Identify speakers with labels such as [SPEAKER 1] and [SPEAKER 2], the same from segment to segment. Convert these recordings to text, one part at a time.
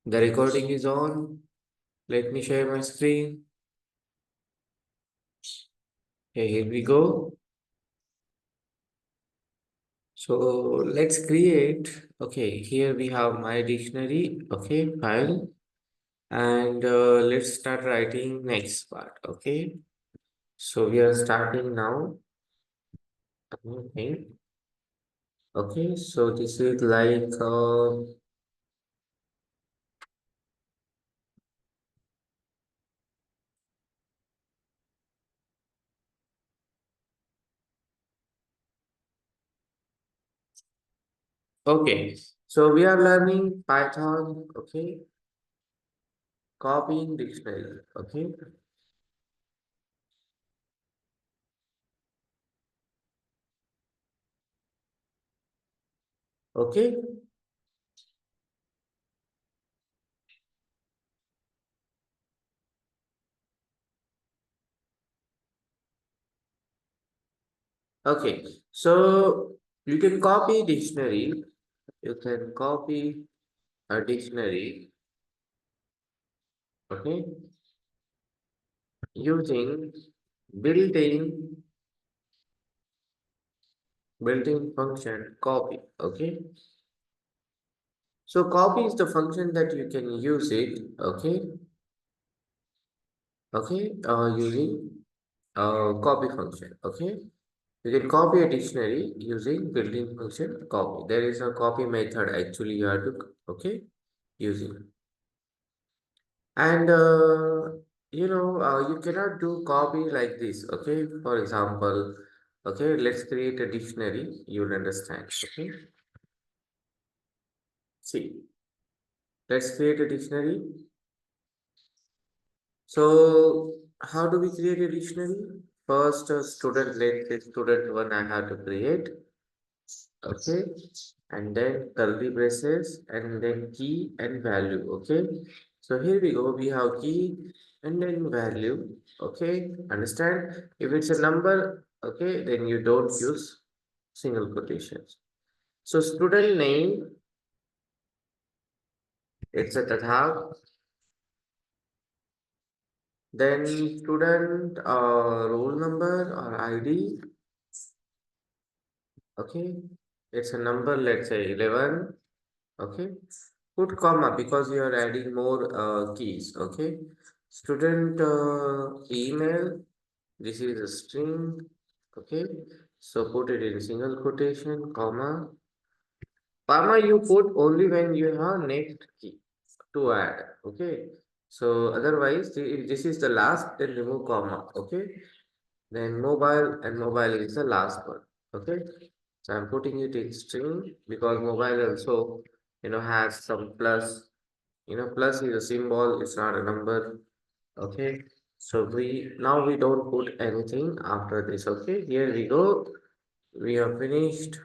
[SPEAKER 1] The recording is on. Let me share my screen. Okay, here we go. So let's create. Okay, here we have my dictionary. Okay, file. And let's start writing next part. Okay, so we are starting now. Okay, okay, so this is like okay. So we are learning Python. Okay, copying dictionary. Okay, okay. Okay, so you can copy dictionary. You can copy a dictionary, okay, using built-in built-in function copy. Okay, so copy is the function that you can use it. Okay, using copy function. Okay, you can copy a dictionary using built-in function copy. There is a copy method actually you have to using. And you cannot do copy like this. Okay, for example, okay, let's create a dictionary. You'll understand. Okay, see, let's create a dictionary. So, how do we create a dictionary? First, student, let's say student one I have to create. Okay, and then curly braces and then key and value. Okay, so here we go, we have key and then value. Okay, understand, if it's a number, okay, then you don't use single quotations. So student name, it's a Tathag. Then student roll number or ID. Okay, it's a number, let's say 11. Okay, put comma because you are adding more keys. Okay, student email, this is a string. Okay, so put it in single quotation, comma you put only when you have next key to add. Okay, so otherwise this is the last, then remove comma. Okay, then mobile, and mobile is the last one. Okay, so I'm putting it in string because mobile also has some plus. Plus is a symbol, it's not a number. Okay, so we don't put anything after this. Okay, here we go. We have finished.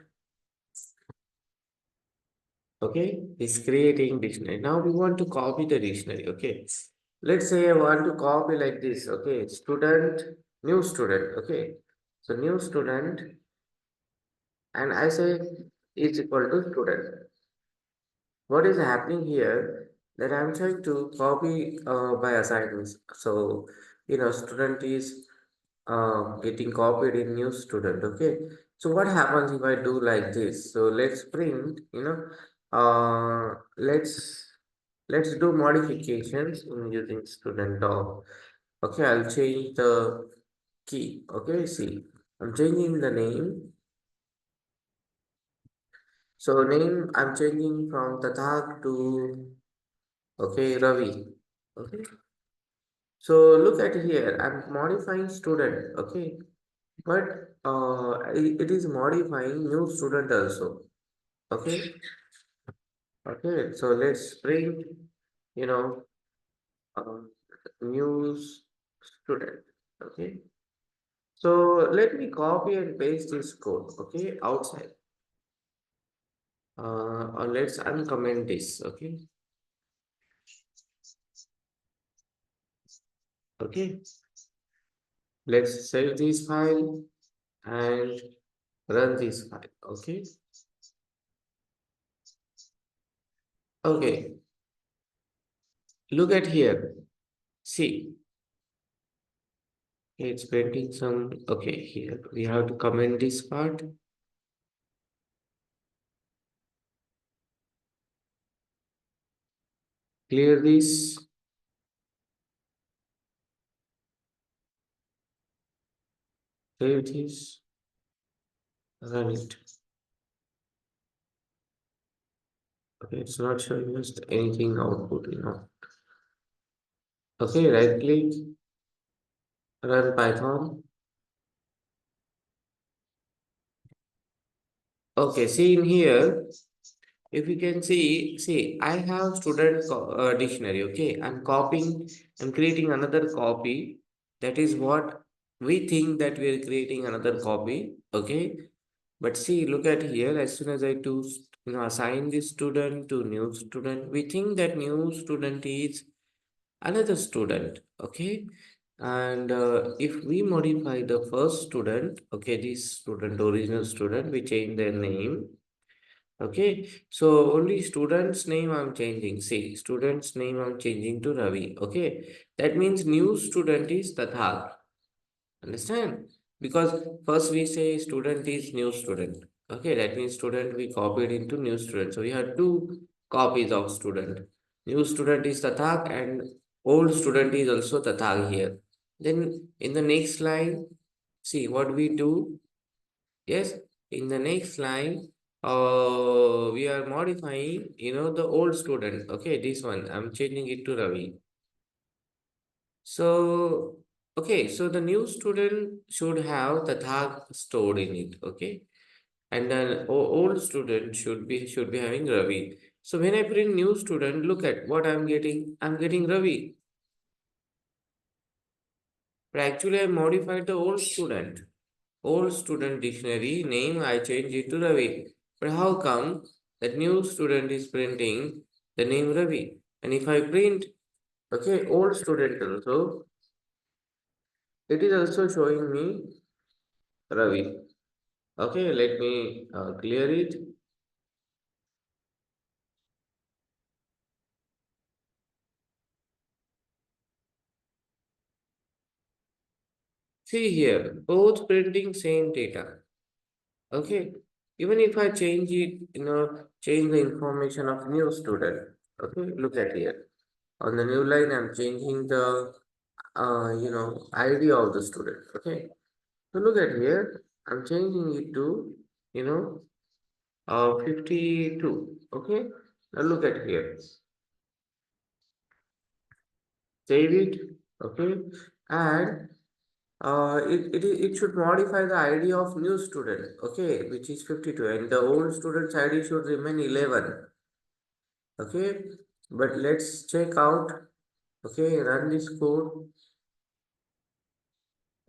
[SPEAKER 1] Okay, it's creating dictionary. Now we want to copy the dictionary. Okay, let's say I want to copy like this. Okay, student, new student. Okay, so new student, and I say is equal to student. What is happening here, that I'm trying to copy by assignments. So student is getting copied in new student. Okay, so what happens if I do like this? So let's print, let's do modifications in using student dog. Okay, I'll change the key. Okay, see, I'm changing the name. So name, I'm changing from Tathak to, okay, Ravi. Okay, so look at here, I'm modifying student. Okay, but it is modifying new student also. Okay, okay, so let's print, you know, uh, new student. Okay, so let me copy and paste this code. Okay, outside. Or let's uncomment this. Okay, okay, let's save this file and run this file. Okay, okay. Look at here. See, it's printing some. Okay, here we have to comment this part. Clear this. Save this. Run it. Okay, it's not showing us anything output. Okay, right click, run Python. Okay, see in here, if you can see, I have dictionary. Okay, I'm creating another copy. That is what we think that we are creating another copy. Okay, but see, look at here. As soon as I do, assign this student to new student, we think that new student is another student. Okay, and if we modify the first student, okay, this student, original student, we change their name. Okay, so only student's name I'm changing. See, student's name I'm changing to Ravi. Okay, that means new student is Tathak. Understand? Because first we say student is new student. Okay, that means student we copied into new student. So we have two copies of student. New student is Tathak and old student is also Tathak here. Then in the next line, see what we do. Yes, in the next line, we are modifying, the old student. Okay, this one, I'm changing it to Ravi. So, okay, so the new student should have the tag stored in it. Okay, and then old student should be having Ravi. So when I print new student, look at what I'm getting. I'm getting Ravi. But actually, I modified the old student dictionary name, I changed it to Ravi. But how come that new student is printing the name Ravi? And if I print, okay, old student also, it is also showing me Ravi. Okay, let me clear it. See here, both printing same data. Okay, even if I change it, change the information of new student. Okay, look at here. On the new line, I'm changing the ID of the student. Okay, so look at here. I'm changing it to, 52. Okay, now look at here. Save it. Okay, and it should modify the ID of new student. Okay, which is 52, and the old student's ID should remain 11. Okay, but let's check out. Okay, run this code.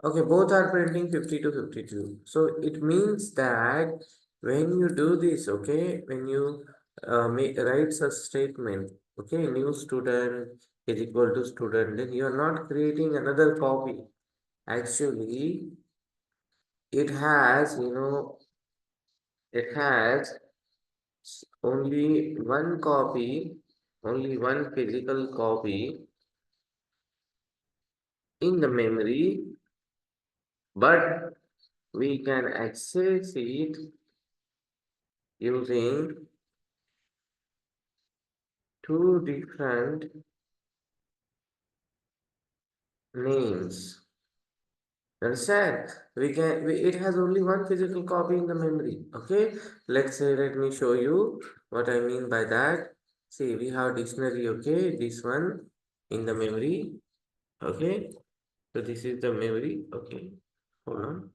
[SPEAKER 1] Okay, both are printing 50 to 52. So it means that when you do this, okay, when you write such statement, okay, new student is equal to student, then you are not creating another copy. Actually, it has, it has only one copy, only one physical copy in the memory, but we can access it using two different names. Understand? It has only one physical copy in the memory. Okay, let's say, let me show you what I mean by that. See, we have dictionary. Okay, this one in the memory. Okay, so this is the memory. Okay, hold on.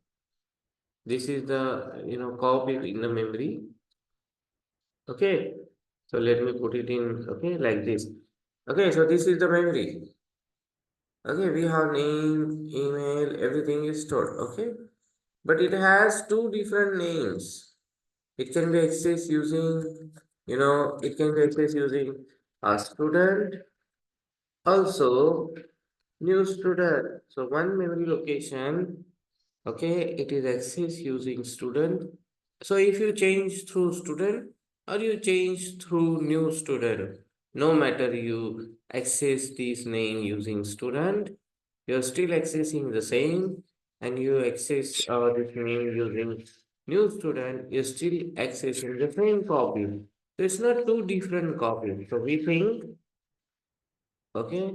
[SPEAKER 1] This is the copy in the memory. Okay, so let me put it in. Okay, like this. Okay, so this is the memory. Okay, we have name, email, everything is stored. Okay, but it has two different names. It can be accessed using, it can be accessed using a student, also new student. So one memory location, okay, it is accessed using student. So if you change through student or you change through new student, No matter you access this name using student, you're still accessing the same, and you access this name using new student, you're still accessing the same copy. So it's not two different copies. So we think, okay,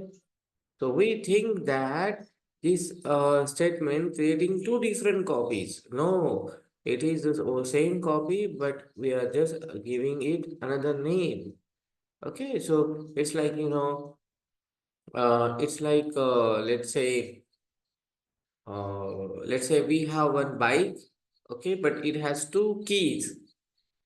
[SPEAKER 1] so we think that this statement creating two different copies. No, it is the same copy, but we are just giving it another name. Okay, so it's like, it's like, let's say we have one bike, okay, but it has two keys.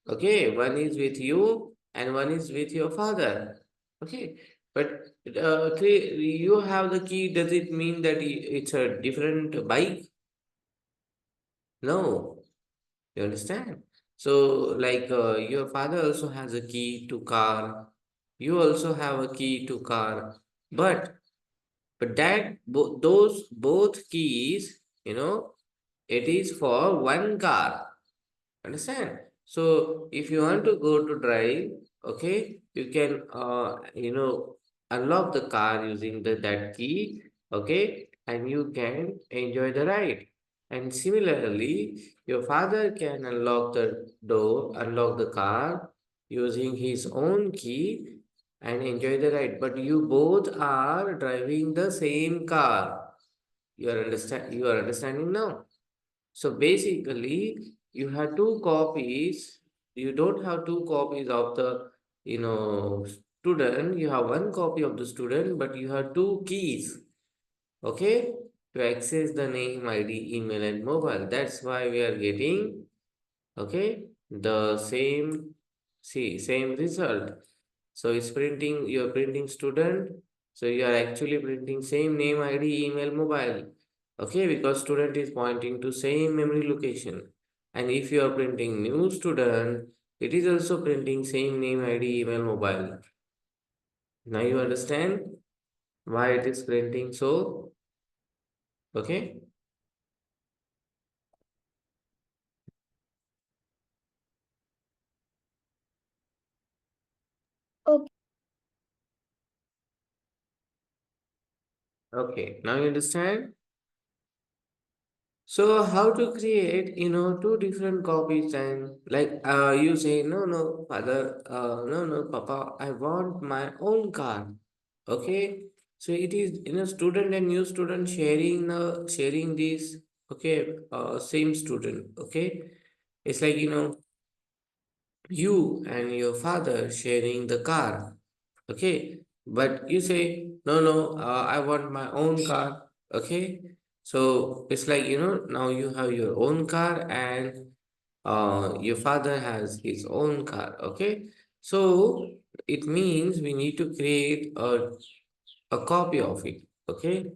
[SPEAKER 1] Okay, one is with you and one is with your father. Okay, but you have the key. Does it mean that it's a different bike? No, you understand? So, like, your father also has a key to car. You also have a key to car, but those both keys, it is for one car. Understand? So if you want to go to drive, okay, you can unlock the car using that key, okay, and you can enjoy the ride. And similarly, your father can unlock the door, unlock the car using his own key and enjoy the ride. But you both are driving the same car. You are understanding now? So basically, you have two copies. You don't have two copies of the, student. You have one copy of the student, but you have two keys. Okay, to access the name, ID, email, and mobile. That's why we are getting, okay, the same result. So it's printing, you're printing student. So you are actually printing same name, ID, email, mobile. Okay, because student is pointing to same memory location. And if you are printing new student, it is also printing same name, ID, email, mobile. Now you understand why it is printing so? Okay.
[SPEAKER 2] Okay.
[SPEAKER 1] Okay. Now you understand? So how to create, two different copies and like you say, no, no, father, no, no, papa, I want my own car. Okay. So it is, student and new student sharing this, okay, same student. Okay. It's like, you and your father sharing the car. Okay, but you say, no, no, I want my own car. Okay, so it's like, now you have your own car and your father has his own car. Okay, so it means we need to create a copy of it. Okay,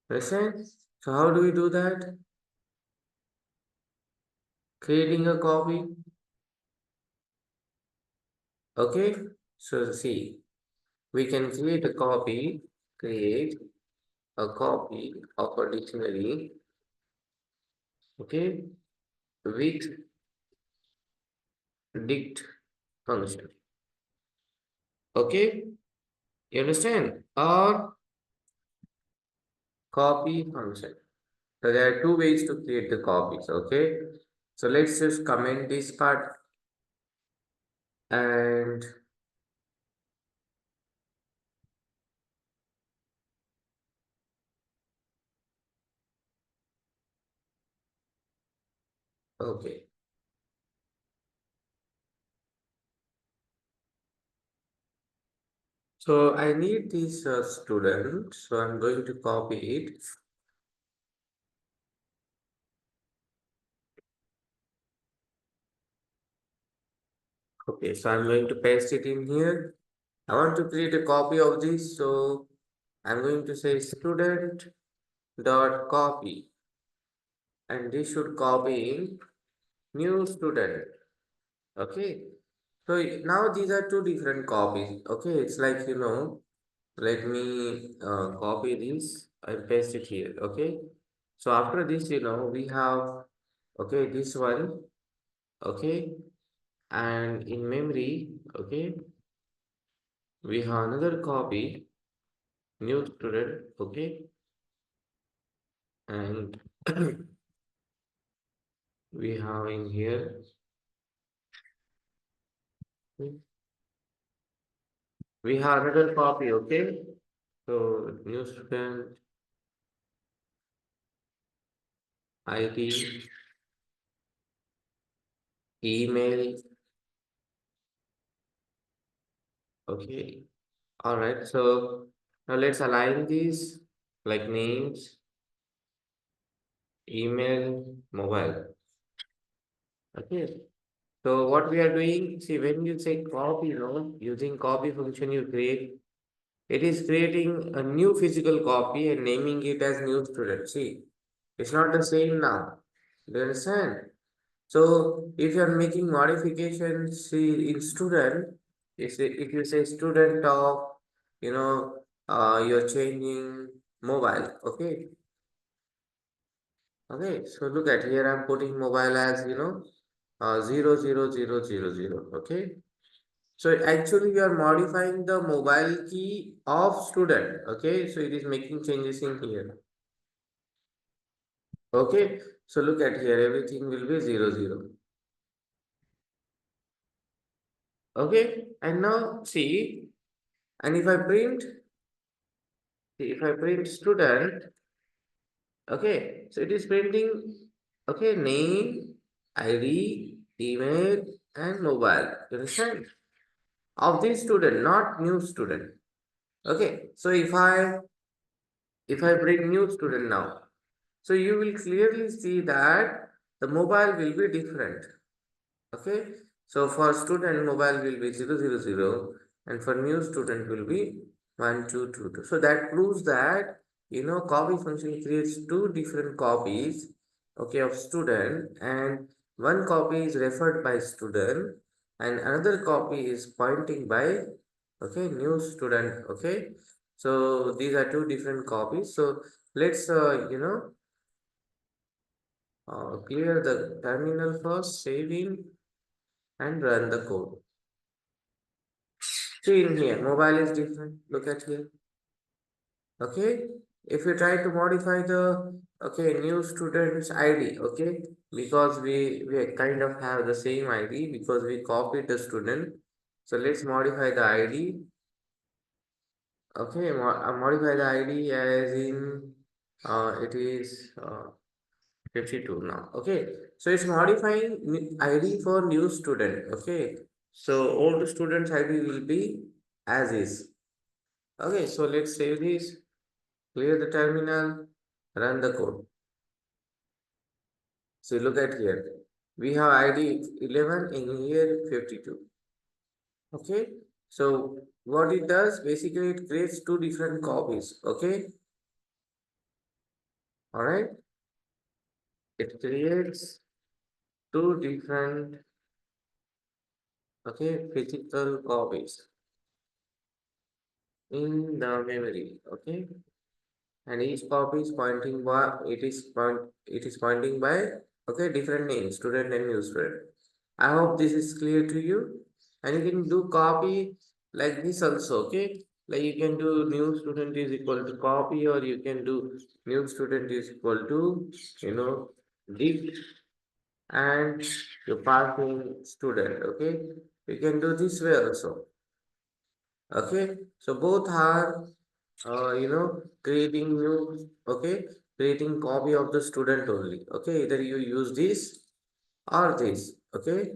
[SPEAKER 1] understand? So how do we do that? Creating a copy. Okay, so see, we can create a copy of a dictionary, okay, with dict function. Okay, you understand? Or copy function. So there are two ways to create the copies. Okay, so let's just comment this part and okay. So I need this student, so I'm going to copy it. Okay, so I'm going to paste it in here. I want to create a copy of this, so I'm going to say student dot copy, and this should copy in new student. Okay, so now these are two different copies. Okay, it's like, let me copy this and paste it here. Okay, so after this, we have, okay, this one. Okay, and in memory, okay, We have another copy, new student, okay, and we have in here, we have another copy, okay. So new student ID, email, okay. All right. So now let's align these like names, email, mobile. Okay. So what we are doing, see, when you say copy, using copy function you create, it is creating a new physical copy and naming it as new student. See, it's not the same now. Do you understand? So if you are making modifications, see, in student, if you say student of, you're changing mobile. Okay. Okay. So look at here, I'm putting mobile as, 00000. Okay. So actually you are modifying the mobile key of student. Okay. So it is making changes in here. Okay. So look at here, everything will be 00. Okay. And now see, and if I print student, okay, so it is printing, okay, name, ID, email, and mobile. You understand? Of this student, not new student. Okay, so if I bring new student now, so you will clearly see that the mobile will be different. Okay, so for student mobile will be 000 and for new student will be 1222. So that proves that copy function creates two different copies, okay, of student, and one copy is referred by student and another copy is pointing by, okay, new student. Okay, so these are two different copies. So let's clear the terminal first, save in and run the code. See in here, mobile is different. Look at here. Okay. If you try to modify the, okay, new student's ID, okay, because we kind of have the same ID because we copied the student. So let's modify the ID. Okay, modify the ID as in it is 52 now. Okay, so it's modifying ID for new student. Okay, so old student's ID will be as is. Okay, so let's save this, clear the terminal, run the code. So look at here. We have ID 11 in here 52. Okay, so what it does, basically it creates two different copies. Okay, all right. It creates two different, okay, physical copies in the memory. Okay, and each copy is pointing by, it is pointing by, okay, different names, student and new student. I hope this is clear to you. And you can do copy like this also. Okay, like you can do new student is equal to copy, or you can do new student is equal to, you know dict, and you passing student. Okay, you can do this way also. Okay, so both are creating new, okay, creating copy of the student only. Okay, either you use this or this, okay,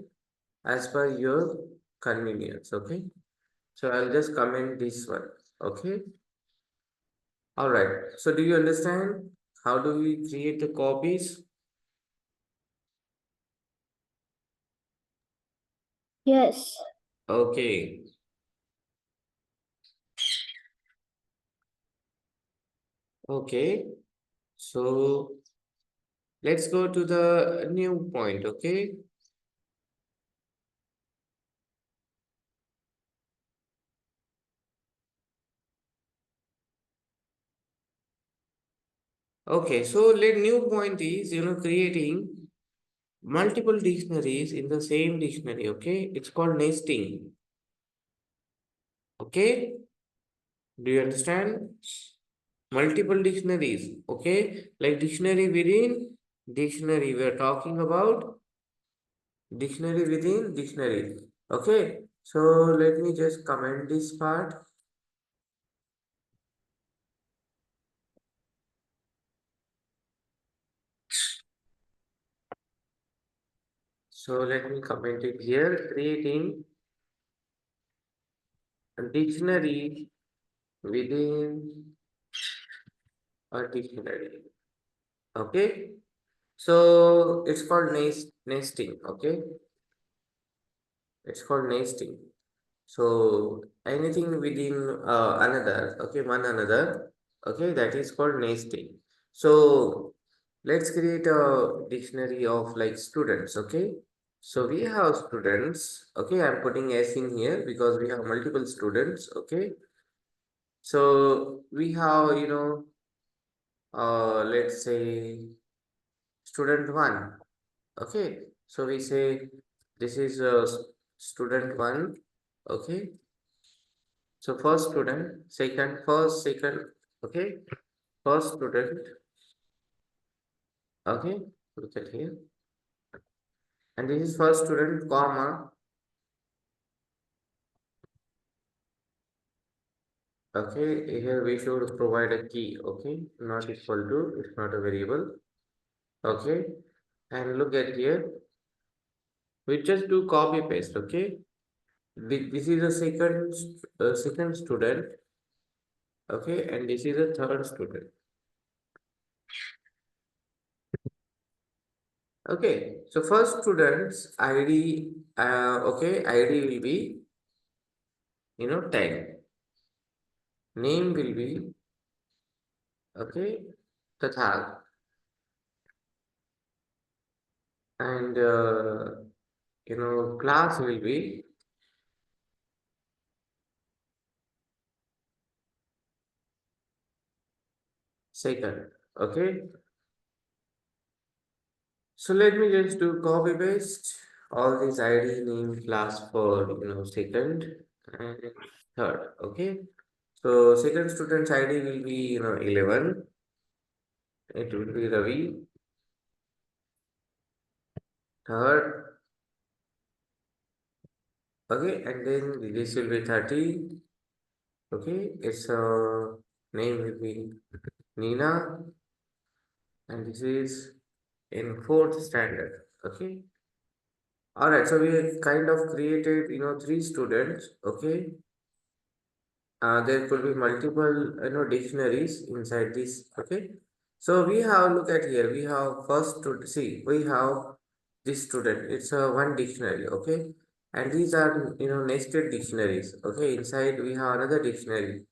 [SPEAKER 1] as per your convenience. Okay, so I'll just comment this one. Okay, all right. So do you understand how do we create the copies?
[SPEAKER 2] Yes.
[SPEAKER 1] Okay, okay. So let's go to the new point. Okay, okay. So let new point is creating multiple dictionaries in the same dictionary. Okay, it's called nesting. Okay, do you understand? Multiple dictionaries. Okay, like dictionary within dictionary. We are talking about dictionary within dictionary. Okay, so let me just comment this part. So let me comment it here. Creating a dictionary within a dictionary. Okay, so it's called nesting. Okay, it's called nesting. So anything within another, okay, one another, okay, that is called nesting. So let's create a dictionary of like students, okay. So we have students, okay. I'm putting S in here because we have multiple students, okay. So we have, let's say student one, okay. So we say this is student one, okay. So first student, second, okay. First student, okay. Look at here. And this is first student, comma, okay. Here we should provide a key, okay. Not equal to, it's not a variable, okay. And look at here, we just do copy paste, okay. This is a second student, okay. And this is a third student, okay. So first student's ID, okay, ID will be, 10. Name will be, okay, Tathag. And, class will be second, okay. So let me just do copy paste all these ID name class for, second and third, okay. So second student's ID will be, 11. It will be Ravi. Third, okay. And then this will be 30, okay. Its name will be Nina. And this is in fourth standard, okay. All right, so we kind of created, three students, okay. There could be multiple, dictionaries inside this, okay. So we have, look at here, we have first to see, we have this student, it's a one dictionary, okay. And these are, nested dictionaries, okay. Inside we have another dictionary,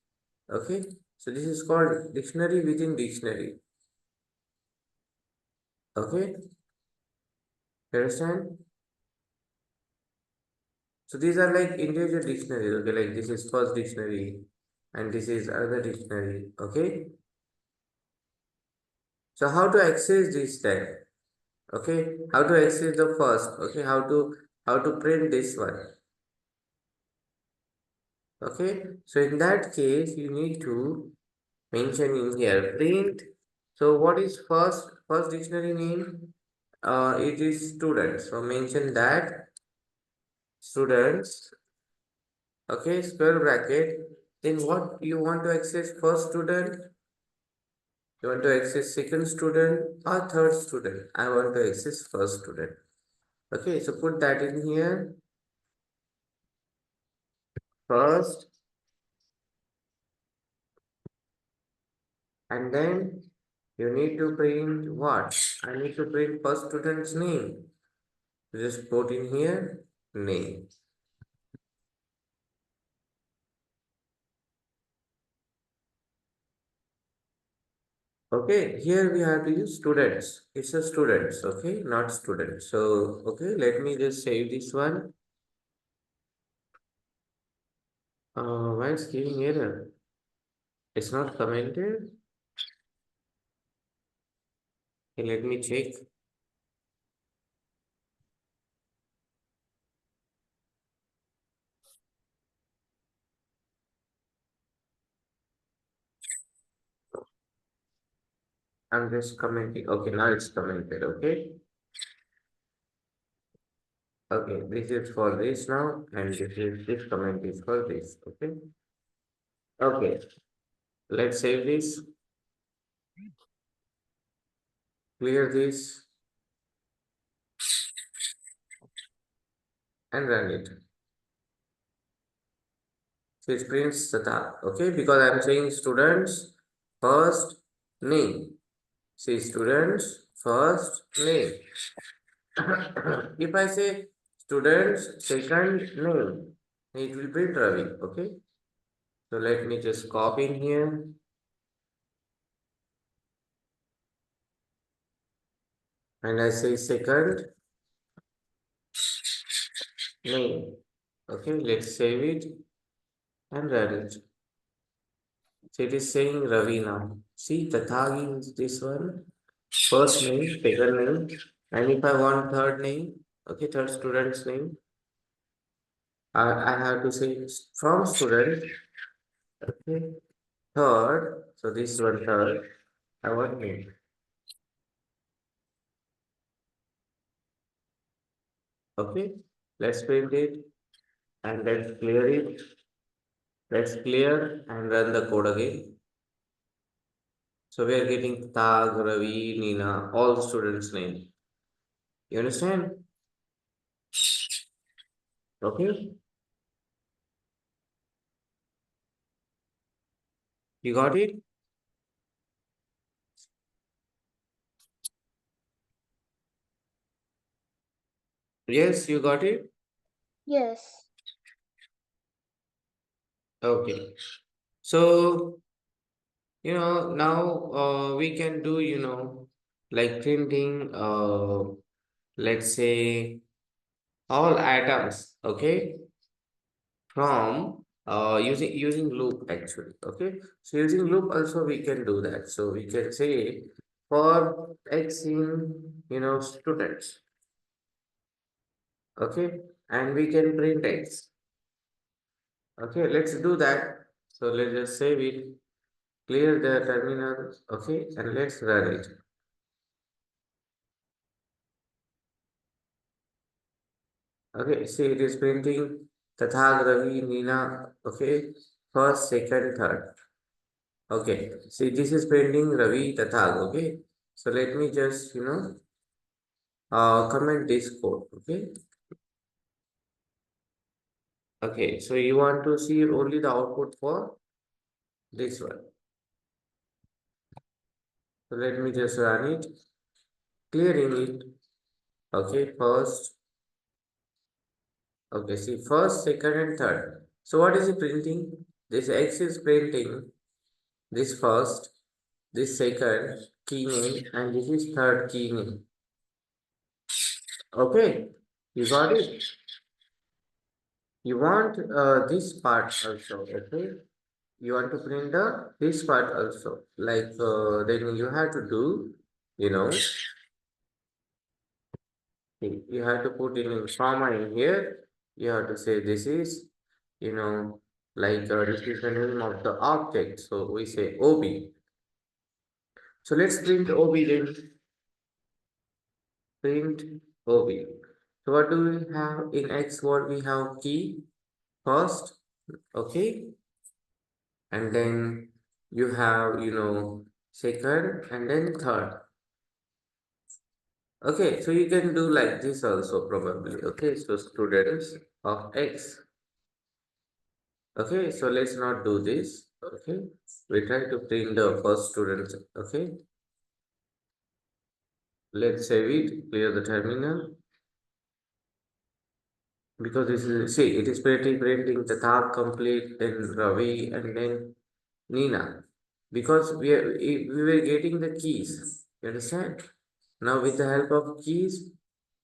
[SPEAKER 1] okay. So this is called dictionary within dictionary, okay. You understand? So these are like individual dictionaries, okay, like this is first dictionary and this is other dictionary, okay. So how to access this then? Okay, how to access the first, okay, how to print this one, okay. So in that case, you need to mention in here print. So what is first dictionary name? It is students. So mention that students, okay, square bracket. Then what you want to access first student? You want to access second student or third student? I want to access first student. Okay, so put that in here. First, and then you need to print what? I need to print first student's name. Just put in here name. Okay, here we have to use students. It's a students, okay, not students. So, okay, let me just save this one. Why it's giving error? It's not commented. Okay, let me check. I'm just commenting. Okay, now it's commented. Okay. Okay, this is for this now, and this comment is for this. Okay. Okay. Let's save this, clear this, and run it. So it prints the tab. Okay, because I'm saying students first name. See students first name. If I say students second name, it will print Ravi. Okay. So let me just copy in here, and I say second name. Okay, let's save it and run it. So it is saying Ravi now. See, Tathagi is this one. First name, second name. And if I want third name, okay, third student's name, I have to say from student, okay, third. So this one third. I want name. Okay, let's print it and let's clear it. Let's clear and run the code again. So we are getting Tag, Ravi, Nina, all the students' name. You understand? Okay, you got it? Yes, you got it?
[SPEAKER 2] Yes.
[SPEAKER 1] Okay. So, now we can do, like printing, let's say all items, okay, from using loop actually, okay. So using loop also we can do that. So we can say for X in, students, okay, and we can print X. Okay, let's do that. So let's just save it, clear the terminal, okay, and let's run it. Okay, see it is printing Tathag, Ravi, Nina, okay, first, second, third. Okay, see this is printing Ravi, Tathag, okay. So let me just, comment this code, okay. Okay, so you want to see only the output for this one. So let me just run it, clearing it, okay, first. Okay, see first, second, and third. So what is it printing? This X is printing this first, this second key name, and this is third key name. Okay, you got it? You want this part also, okay? You want to print this part also. Like then you have to do, you know, you have to put in a comma in here. You have to say this is, like this is the name of the object. So we say OB. So let's print OB then. Print OB. So what do we have in X? What we have key first, okay, and then you have second and then third. Okay, so you can do like this also probably. Okay, so students of X. Okay, so let's not do this. Okay, we try to print the first students. Okay, let's save it, clear the terminal. Because this is, see, it is printing the Thak complete, then Ravi, and then Nina. Because we were getting the keys. You understand? Now with the help of keys,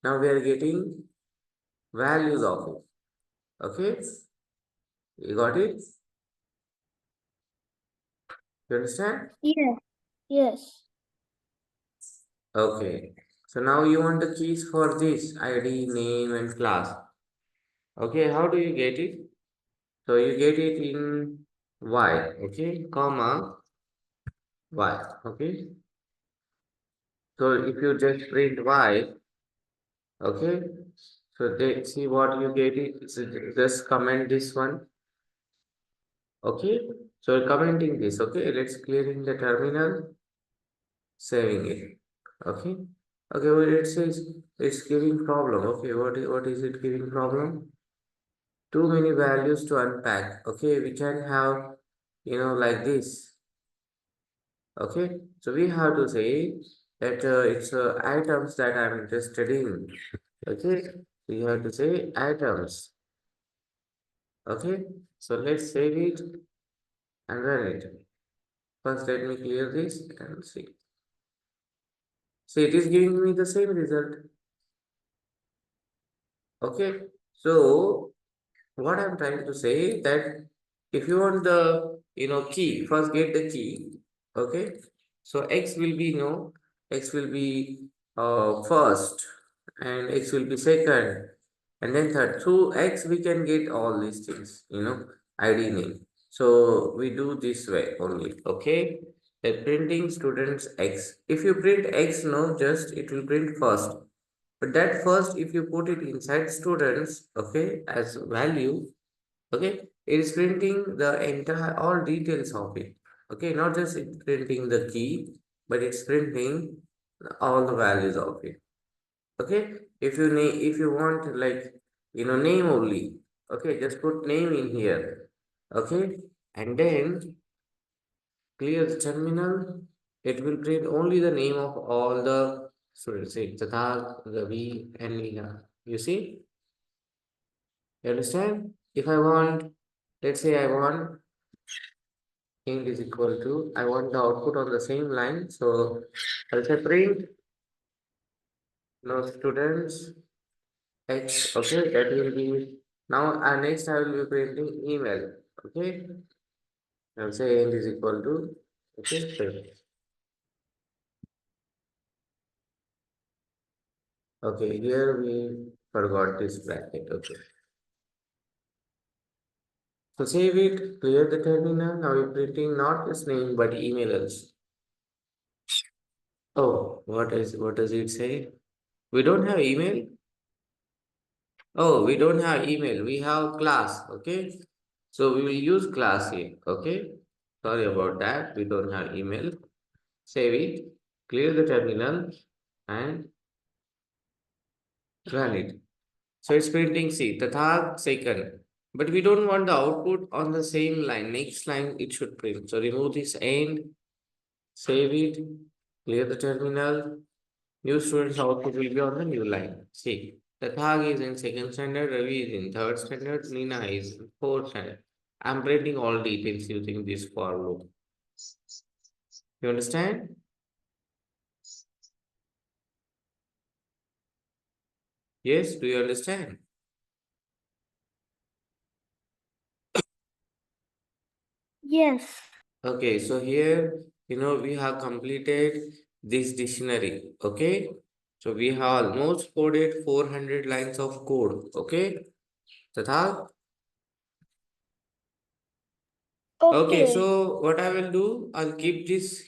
[SPEAKER 1] now we are getting values of it. Okay? You got it? You understand?
[SPEAKER 2] Yes. Yes.
[SPEAKER 1] Okay. So now you want the keys for this ID, name, and class. Okay, how do you get it? So you get it in Y, okay, comma Y, okay. So if you just print Y, okay, so they see what you get it. So just comment this one, okay. So commenting this, okay. Let's clearing the terminal, saving it, okay. Okay, well, it says it's giving problem. Okay, what is it giving problem? Too many values to unpack. Okay, we can have, like this. Okay, so we have to say that it's items that I'm interested in. Okay, we have to say items. Okay, so let's save it and run it. First, let me clear this and see. See, it is giving me the same result. Okay, so what I'm trying to say that if you want the key, first get the key. Okay, so x will be x will be first, and x will be second, and then third. Through x we can get all these things, ID name. So we do this way only. Okay, that printing students x. If you print x, no, just it will print first. But that first, if you put it inside students, okay, as value, okay, it is printing the entire all details of it. Okay, not just it printing the key, but it's printing all the values of it. Okay, if you want like name only, okay, just put name in here. Okay, and then clear the terminal. It will print only the name of all the students. Say Tathag, Ravi, and Neha. You see? You understand? If I want, let's say I want int is equal to, I want the output on the same line. So I'll say print no students X. Okay, that will be now. Next I will be printing email. Okay, I'll say int is equal to, okay, print. Okay, here we forgot this bracket. Okay, so save it, clear the terminal. Now we're printing not just name but emails. Oh, what does it say? We don't have email. Oh, we don't have email. We have class. Okay. So we will use class here. Okay. Sorry about that. We don't have email. Save it. Clear the terminal and run it. So it's printing C. Tathag second. But we don't want the output on the same line. Next line it should print. So remove this end. Save it. Clear the terminal. New students output will be on the new line. See, Tathag is in second standard, Ravi is in third standard, Nina is in fourth standard. I'm printing all details using this for loop. You understand? Yes, do you understand?
[SPEAKER 2] Yes.
[SPEAKER 1] Okay, so here, we have completed this dictionary. Okay, so we have almost coded 400 lines of code. Okay, Tathag. Okay,
[SPEAKER 2] Okay.
[SPEAKER 1] so what I will do, I'll keep this,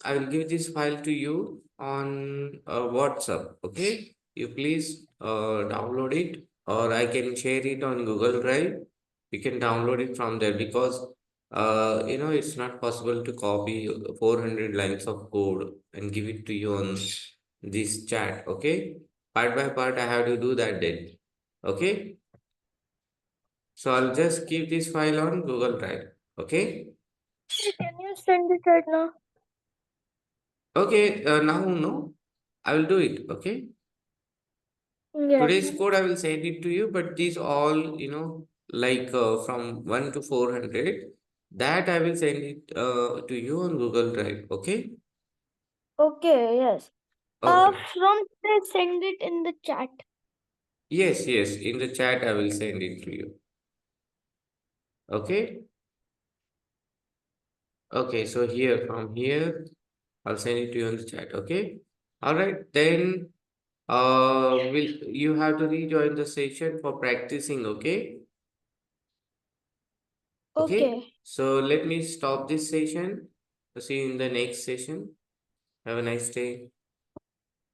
[SPEAKER 1] I will give this file to you on WhatsApp. Okay, you please download it, or I can share it on Google Drive. You can download it from there because it's not possible to copy 400 lines of code and give it to you on this chat. Okay, part by part, I have to do that then. Okay, so I'll just keep this file on Google Drive. Okay.
[SPEAKER 2] Can you send it right now?
[SPEAKER 1] Okay, now no, I will do it. Okay,
[SPEAKER 2] Yes.
[SPEAKER 1] today's code I will send it to you, but these all like from 1 to 400, that I will send it to you on Google Drive. Okay,
[SPEAKER 2] Okay, yes.
[SPEAKER 1] okay,
[SPEAKER 2] From they send it in the chat.
[SPEAKER 1] yes, yes. In the chat I will send it to you. Okay, okay. So here from here I'll send it to you on the chat. Okay, all right. Then will you have to rejoin the session for practicing? Okay. Okay,
[SPEAKER 2] Okay.
[SPEAKER 1] so let me stop this session. See you in the next session. Have a nice day.